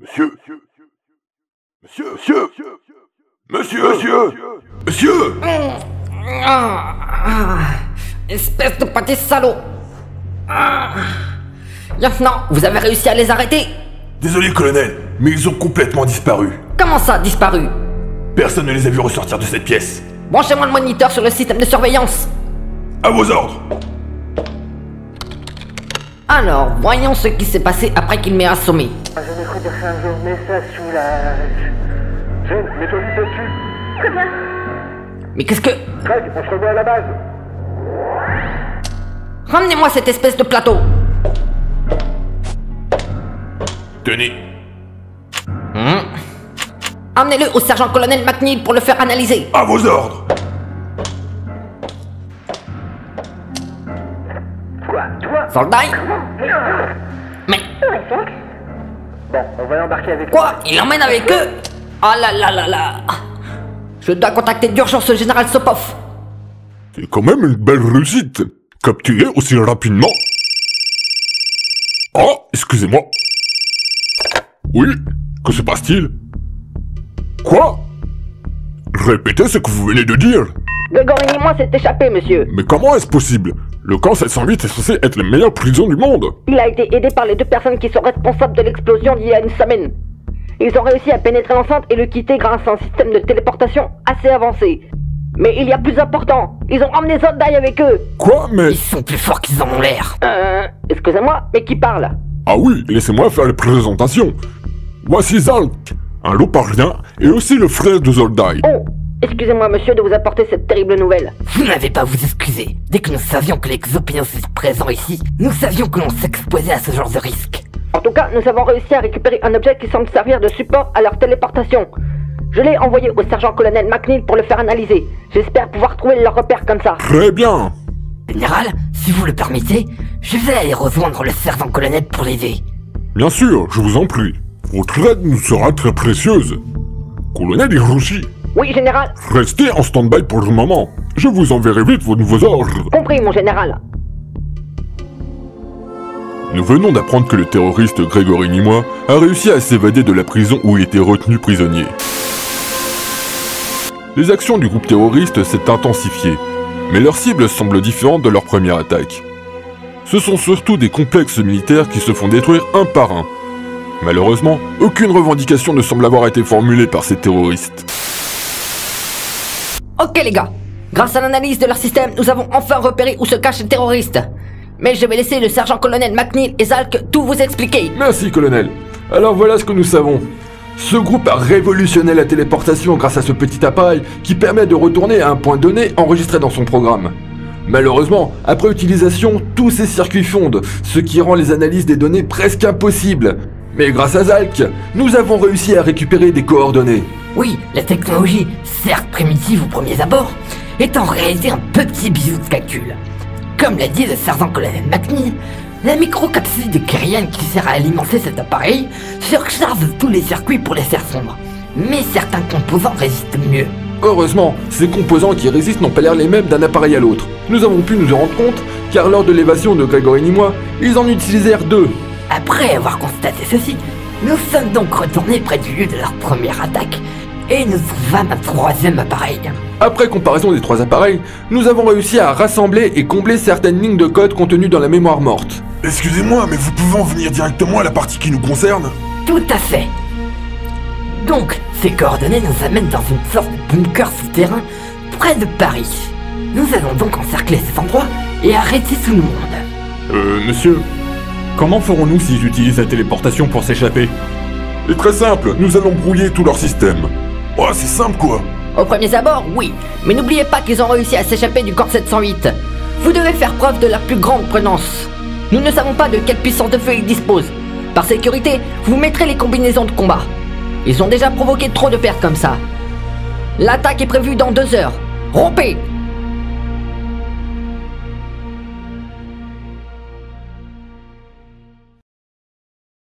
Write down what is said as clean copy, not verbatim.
Monsieur. Monsieur. Monsieur. Monsieur. Monsieur. Espèce de petit salaud. Lieutenant, vous avez réussi à les arrêter? Désolé, colonel, mais ils ont complètement disparu. Comment ça, disparu? Personne ne les a vus ressortir de cette pièce. Branchez-moi le moniteur sur le système de surveillance. À vos ordres. Alors, voyons ce qui s'est passé après qu'il m'ait assommé. Je me ferai dire un jour, mais ça soulage. Jane, mets-toi vite dessus. Très bien. Mais qu'est-ce que... Craig, on se revoit à la base. Ramenez-moi cette espèce de plateau. Tenez. Amenez-le au sergent-colonel McNeil pour le faire analyser. À vos ordres. Quoi, toi? Soldat? Mais... Bon, on va l'embarquer avec Quoi? Il l'emmène avec eux? Ah là là là là. Je dois contacter d'urgence le général Sopov. C'est quand même une belle réussite. Capturé aussi rapidement. Oh, excusez-moi. Oui, que se passe-t-il? Quoi? Répétez ce que vous venez de dire. Gregory et moi s'est échappé, monsieur. Mais comment est-ce possible? Le camp 708 est censé être la meilleure prison du monde. Il a été aidé par les deux personnes qui sont responsables de l'explosion d'il y a une semaine. Ils ont réussi à pénétrer l'enceinte et le quitter grâce à un système de téléportation assez avancé. Mais il y a plus important, ils ont emmené Zoldyck avec eux. Quoi, mais... Ils sont plus forts qu'ils en ont l'air. Excusez-moi, mais qui parle? Ah oui, laissez-moi faire les présentations. Voici Zalk, un loparien et aussi le frère de Zoldyck. Oh, excusez-moi monsieur de vous apporter cette terrible nouvelle. Vous n'avez pas à vous excuser. Dès que nous savions que l'Exopinos était présent ici, nous savions que l'on s'exposait à ce genre de risque. En tout cas, nous avons réussi à récupérer un objet qui semble servir de support à leur téléportation. Je l'ai envoyé au sergent-colonel McNeil pour le faire analyser. J'espère pouvoir trouver leur repère comme ça. Très bien. Général, si vous le permettez, je vais aller rejoindre le sergent-colonel pour l'aider. Bien sûr, je vous en prie. Votre aide nous sera très précieuse. Colonel Hiroshi, Oui, général. restez en stand-by pour le moment. Je vous enverrai vite vos nouveaux ordres. Compris, mon général. Nous venons d'apprendre que le terroriste Gregory Nimoy a réussi à s'évader de la prison où il était retenu prisonnier. Les actions du groupe terroriste s'est intensifiées, mais leurs cibles semblent différentes de leur première attaque. Ce sont surtout des complexes militaires qui se font détruire un par un. Malheureusement, aucune revendication ne semble avoir été formulée par ces terroristes. Ok les gars, grâce à l'analyse de leur système, nous avons enfin repéré où se cachent les terroristes. Mais je vais laisser le sergent-colonel McNeil et Zalk tout vous expliquer. Merci, colonel. Alors voilà ce que nous savons. Ce groupe a révolutionné la téléportation grâce à ce petit appareil qui permet de retourner à un point donné enregistré dans son programme. Malheureusement, après utilisation, tous ces circuits fondent, ce qui rend les analyses des données presque impossibles. Mais grâce à Zalk, nous avons réussi à récupérer des coordonnées. Oui, la technologie, certes primitive aux premiers abords, est en réalité un petit bijou de calcul. Comme l'a dit le sergent-colonel McNeil, la microcapsule de Kyrian qui sert à alimenter cet appareil surcharge tous les circuits pour les faire fondre. Mais certains composants résistent mieux. Heureusement, ces composants qui résistent n'ont pas l'air les mêmes d'un appareil à l'autre. Nous avons pu nous en rendre compte, car lors de l'évasion de Gregory Nimoy, ils en utilisèrent deux. Après avoir constaté ceci, nous sommes donc retournés près du lieu de leur première attaque et nous trouvâmes un troisième appareil. Après comparaison des trois appareils, nous avons réussi à rassembler et combler certaines lignes de code contenues dans la mémoire morte. Excusez-moi, mais vous pouvez en venir directement à la partie qui nous concerne? Tout à fait. Donc, ces coordonnées nous amènent dans une sorte de bunker souterrain près de Paris. Nous allons donc encercler cet endroit et arrêter tout le monde. Monsieur, comment ferons-nous s'ils utilisent la téléportation pour s'échapper? C'est très simple, nous allons brouiller tout leur système. Oh, c'est simple quoi. Au premier abord, oui. Mais n'oubliez pas qu'ils ont réussi à s'échapper du corps 708. Vous devez faire preuve de la plus grande prudence. Nous ne savons pas de quelle puissance de feu ils disposent. Par sécurité, vous mettrez les combinaisons de combat. Ils ont déjà provoqué trop de pertes comme ça. L'attaque est prévue dans 2 heures. Rompez!